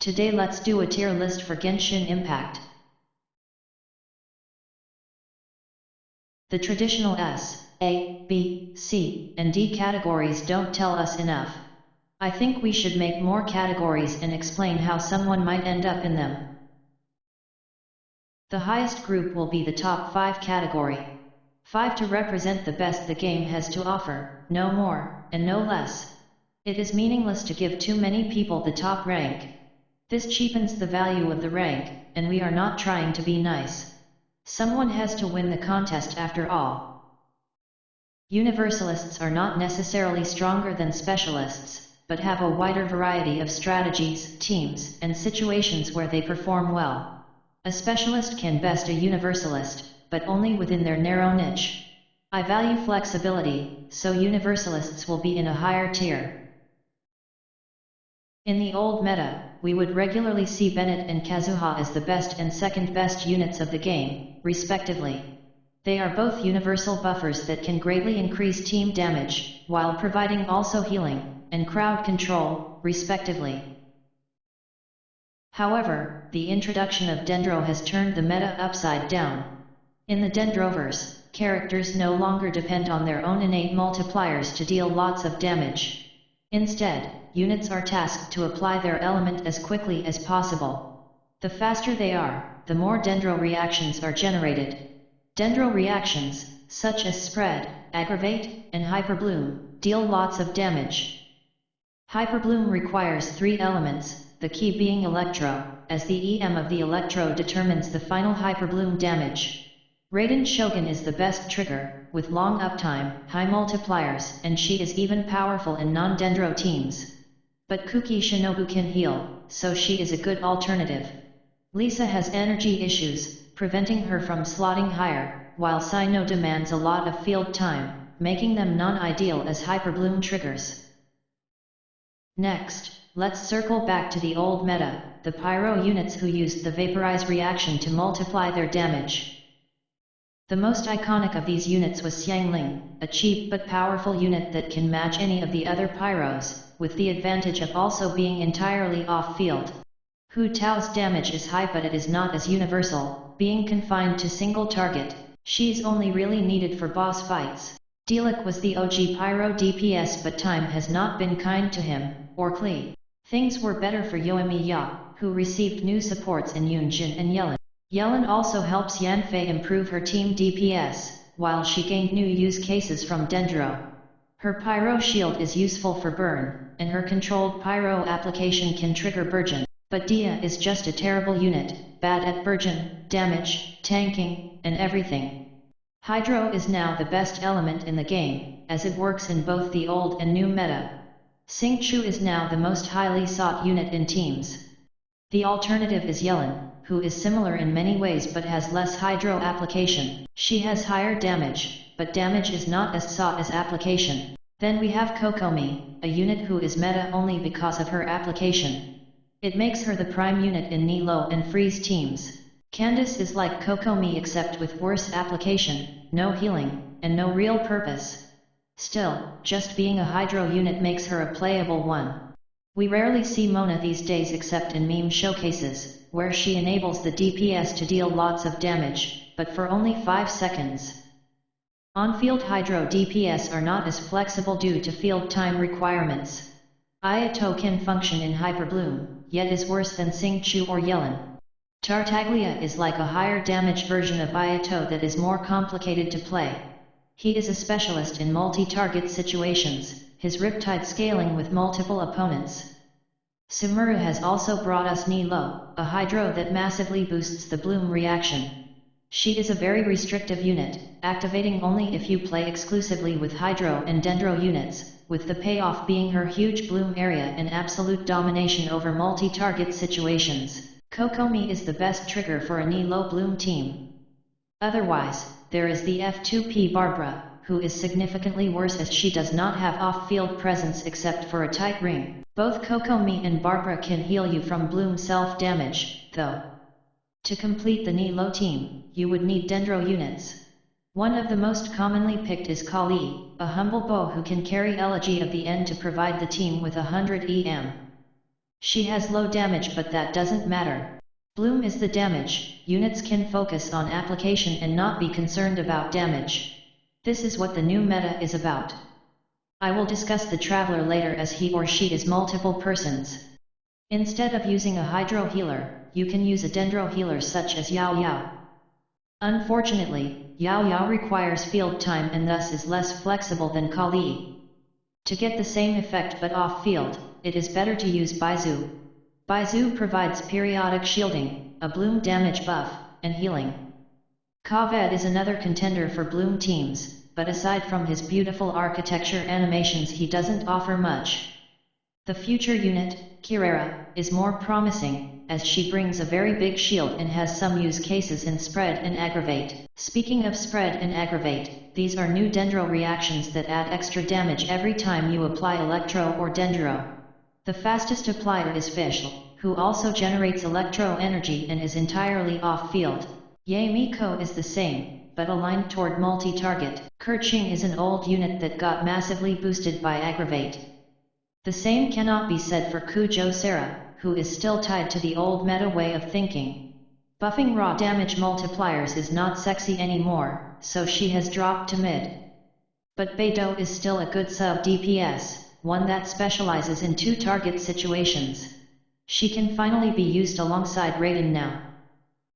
Today let's do a tier list for Genshin Impact. The traditional S, A, B, C, and D categories don't tell us enough. I think we should make more categories and explain how someone might end up in them. The highest group will be the top 5 category. 5 to represent the best the game has to offer, no more, and no less. It is meaningless to give too many people the top rank. This cheapens the value of the rank, and we are not trying to be nice. Someone has to win the contest after all. Universalists are not necessarily stronger than specialists, but have a wider variety of strategies, teams, and situations where they perform well. A specialist can best a universalist, but only within their narrow niche. I value flexibility, so universalists will be in a higher tier. In the old meta, we would regularly see Bennett and Kazuha as the best and second best units of the game, respectively. They are both universal buffers that can greatly increase team damage, while providing also healing and crowd control, respectively. However, the introduction of Dendro has turned the meta upside down. In the Dendroverse, characters no longer depend on their own innate multipliers to deal lots of damage. Instead, units are tasked to apply their element as quickly as possible. The faster they are, the more Dendro reactions are generated. Dendro reactions, such as Spread, Aggravate, and Hyperbloom, deal lots of damage. Hyperbloom requires 3 elements, the key being Electro, as the EM of the Electro determines the final Hyperbloom damage. Raiden Shogun is the best trigger, with long uptime, high multipliers, and she is even powerful in non-Dendro teams. But Kuki Shinobu can heal, so she is a good alternative. Lisa has energy issues, preventing her from slotting higher, while Cyno demands a lot of field time, making them non-ideal as Hyperbloom triggers. Next, let's circle back to the old meta, the Pyro units who used the Vaporize reaction to multiply their damage. The most iconic of these units was Xiangling, a cheap but powerful unit that can match any of the other Pyros, with the advantage of also being entirely off-field. Hu Tao's damage is high but it is not as universal, being confined to single target. She's only really needed for boss fights. Diluc was the OG Pyro DPS but time has not been kind to him, or Klee. Things were better for Yoimiya, who received new supports in Yunjin and Yelan. Yelan also helps Yanfei improve her team DPS, while she gained new use cases from Dendro. Her Pyro shield is useful for burn, and her controlled Pyro application can trigger Burgeon. But Dia is just a terrible unit, bad at Burgeon, damage, tanking, and everything. Hydro is now the best element in the game, as it works in both the old and new meta. Xingqiu is now the most highly sought unit in teams. The alternative is Yelan, who is similar in many ways but has less Hydro application. She has higher damage, but damage is not as sought as application. Then we have Kokomi, a unit who is meta only because of her application. It makes her the prime unit in Nilou and Freeze teams. Candace is like Kokomi except with worse application, no healing, and no real purpose. Still, just being a Hydro unit makes her a playable one. We rarely see Mona these days except in meme showcases, where she enables the DPS to deal lots of damage, but for only 5 seconds. On-field Hydro DPS are not as flexible due to field time requirements. Ayato can function in Hyperbloom, yet is worse than Xingqiu or Yelan. Tartaglia is like a higher damage version of Ayato that is more complicated to play. He is a specialist in multi-target situations, his Riptide scaling with multiple opponents. Sumuru has also brought us Nilou, a Hydro that massively boosts the Bloom reaction. She is a very restrictive unit, activating only if you play exclusively with Hydro and Dendro units, with the payoff being her huge Bloom area and absolute domination over multi-target situations. Kokomi is the best trigger for a Niloubloom team. Otherwise, there is the F2P Barbara, who is significantly worse as she does not have off-field presence except for a tight ring. Both Kokomi and Barbara can heal you from Bloom self-damage, though. To complete the Nilou team, you would need Dendro units. One of the most commonly picked is Collei, a humble bow who can carry Elegy of the End to provide the team with 100 EM. She has low damage, but that doesn't matter. Bloom is the damage. Units can focus on application and not be concerned about damage. This is what the new meta is about. I will discuss the Traveler later, as he or she is multiple persons. Instead of using a Hydro Healer, you can use a Dendro Healer such as Yaoyao. Unfortunately, Yaoyao requires field time and thus is less flexible than Collei. To get the same effect but off-field, it is better to use Baizhu. Baizhu provides periodic shielding, a Bloom damage buff, and healing. Kaveh is another contender for Bloom teams, but aside from his beautiful architecture animations he doesn't offer much. The future unit, Kirara, is more promising, as she brings a very big shield and has some use cases in Spread and Aggravate. Speaking of Spread and Aggravate, these are new Dendro reactions that add extra damage every time you apply Electro or Dendro. The fastest applier is Fiscl, who also generates Electro energy and is entirely off-field. Miko is the same, but aligned toward multi-target. Keqing is an old unit that got massively boosted by Aggravate. The same cannot be said for Kujo, who is still tied to the old meta way of thinking. Buffing raw damage multipliers is not sexy anymore, so she has dropped to mid. But Beidou is still a good sub DPS, one that specializes in two target situations. She can finally be used alongside Raiden now.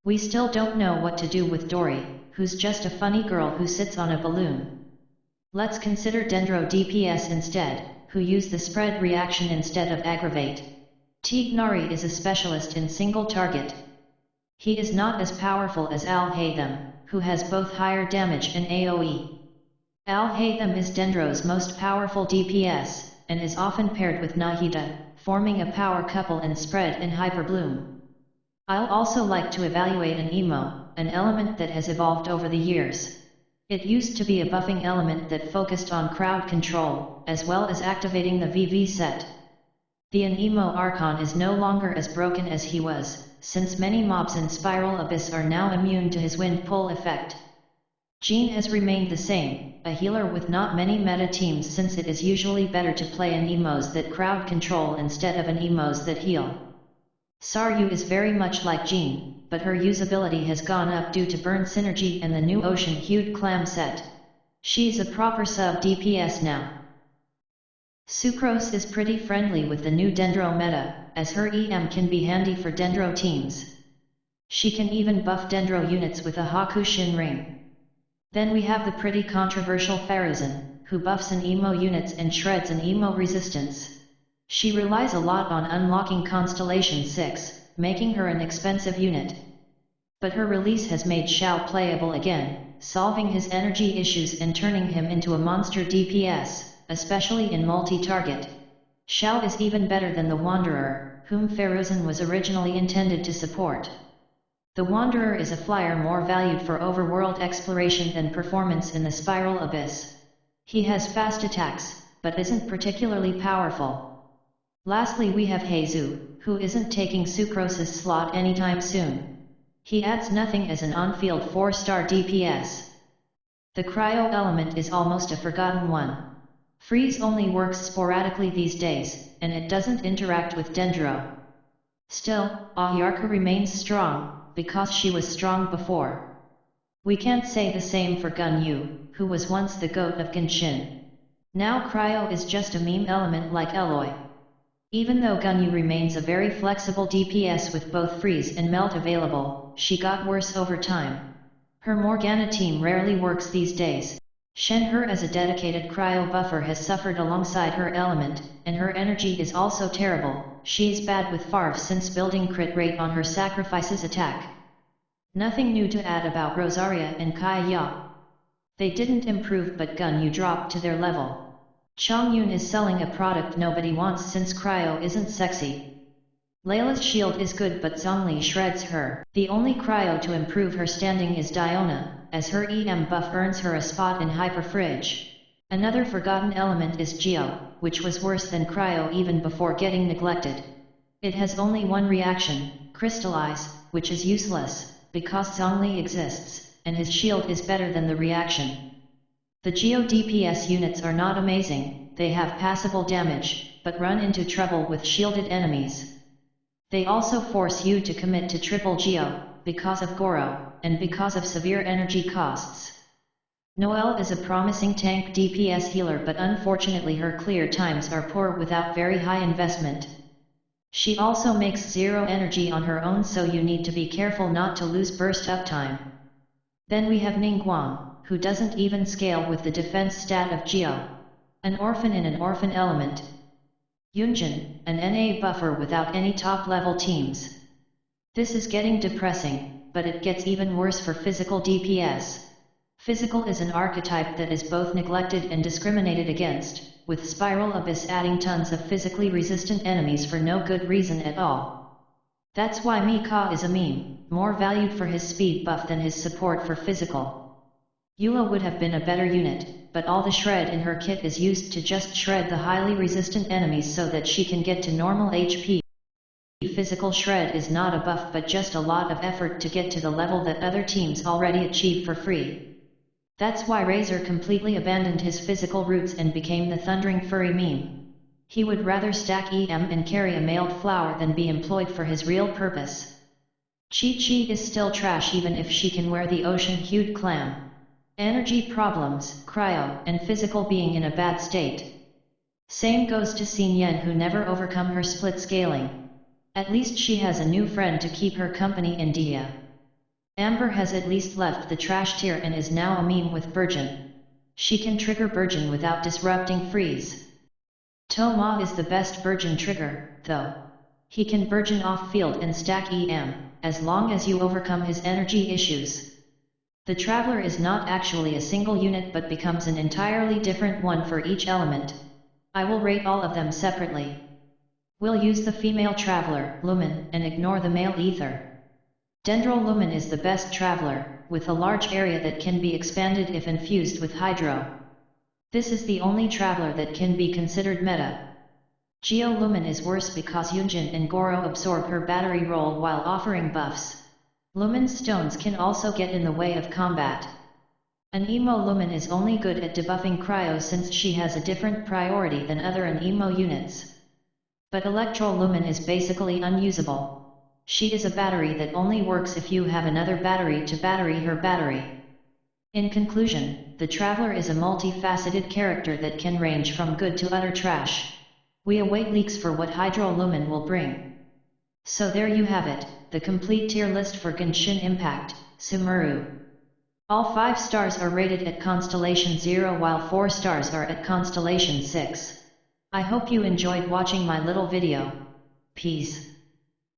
We still don't know what to do with Dori, who's just a funny girl who sits on a balloon. Let's consider Dendro DPS instead, who use the Spread reaction instead of Aggravate. Tighnari is a specialist in single target. He is not as powerful as Al-Haytham, who has both higher damage and AoE. Al-Haytham is Dendro's most powerful DPS, and is often paired with Nahida, forming a power couple in Spread and Hyperbloom. I'll also like to evaluate an emo, an element that has evolved over the years. It used to be a buffing element that focused on crowd control, as well as activating the VV set. The Anemo Archon is no longer as broken as he was, since many mobs in Spiral Abyss are now immune to his wind pull effect. Jean has remained the same, a healer with not many meta teams, since it is usually better to play Anemos that crowd control instead of Anemos that heal. Saryu is very much like Jean, but her usability has gone up due to burn synergy and the new ocean-hued clam set. She's a proper sub DPS now. Sucrose is pretty friendly with the new Dendro meta, as her EM can be handy for Dendro teams. She can even buff Dendro units with a Hakushin ring. Then we have the pretty controversial Pharazin, who buffs an emo units and shreds an emo resistance. She relies a lot on unlocking Constellation 6, making her an expensive unit. But her release has made Xiao playable again, solving his energy issues and turning him into a monster DPS, especially in multi-target. Xiao is even better than the Wanderer, whom Pharazin was originally intended to support. The Wanderer is a flyer more valued for overworld exploration than performance in the Spiral Abyss. He has fast attacks, but isn't particularly powerful. Lastly we have Heizu, who isn't taking Sucrose's slot anytime soon. He adds nothing as an on-field 4-star DPS. The Cryo element is almost a forgotten one. Freeze only works sporadically these days, and it doesn't interact with Dendro. Still, Ayarka remains strong, because she was strong before. We can't say the same for Gunyu, who was once the goat of Genshin. Now Cryo is just a meme element like Eloy. Even though Gunyu remains a very flexible DPS with both freeze and melt available, she got worse over time. Her Morgana team rarely works these days. Shenhe as a dedicated cryo buffer has suffered alongside her element, and her energy is also terrible. She's bad with Farf since building crit rate on her sacrifices attack. Nothing new to add about Rosaria and Kaya. They didn't improve, but Gunyu dropped to their level. Chongyun is selling a product nobody wants since cryo isn't sexy. Layla's shield is good, but Zhongli shreds her. The only cryo to improve her standing is Diona, as her EM buff earns her a spot in Hyperfridge. Another forgotten element is Geo, which was worse than cryo even before getting neglected. It has only one reaction, Crystallize, which is useless, because Zhongli exists, and his shield is better than the reaction. The Geo DPS units are not amazing, they have passable damage, but run into trouble with shielded enemies. They also force you to commit to triple Geo, because of Goro, and because of severe energy costs. Noelle is a promising tank DPS healer, but unfortunately her clear times are poor without very high investment. She also makes zero energy on her own, so you need to be careful not to lose burst uptime. Then we have Ningguang, who doesn't even scale with the defense stat of Geo. An orphan in an orphan element. Yunjin, an NA buffer without any top-level teams. This is getting depressing, but it gets even worse for Fiscl DPS. Fiscl is an archetype that is both neglected and discriminated against, with Spiral Abyss adding tons of physically resistant enemies for no good reason at all. That's why Miko is a meme, more valued for his speed buff than his support for Fiscl. Eula would have been a better unit, but all the shred in her kit is used to just shred the highly resistant enemies so that she can get to normal HP. Physical shred is not a buff but just a lot of effort to get to the level that other teams already achieve for free. That's why Razor completely abandoned his physical roots and became the Thundering Furry meme. He would rather stack EM and carry a mailed flower than be employed for his real purpose. Chi-Chi is still trash even if she can wear the ocean-hued clam. Energy problems, cryo, and physical being in a bad state. Same goes to Xingqiu, who never overcome her split scaling. At least she has a new friend to keep her company in Dia. Amber has at least left the trash tier and is now a meme with Burgeon. She can trigger Burgeon without disrupting freeze. Toma is the best Burgeon trigger, though. He can Burgeon off-field and stack EM, as long as you overcome his energy issues. The Traveler is not actually a single unit but becomes an entirely different one for each element. I will rate all of them separately. We'll use the female Traveler, Lumen, and ignore the male Ether. Dendrolumen is the best Traveler, with a large area that can be expanded if infused with Hydro. This is the only Traveler that can be considered meta. Geolumen is worse because Yunjin and Goro absorb her battery role while offering buffs. Lumen's stones can also get in the way of combat. An Emo Lumen is only good at debuffing Cryo since she has a different priority than other Emo units. But Electro Lumen is basically unusable. She is a battery that only works if you have another battery to battery her battery. In conclusion, the Traveler is a multifaceted character that can range from good to utter trash. We await leaks for what Hydro Lumen will bring. So there you have it, the complete tier list for Genshin Impact, Sumeru. All 5 stars are rated at Constellation 0 while 4 stars are at Constellation 6. I hope you enjoyed watching my little video. Peace.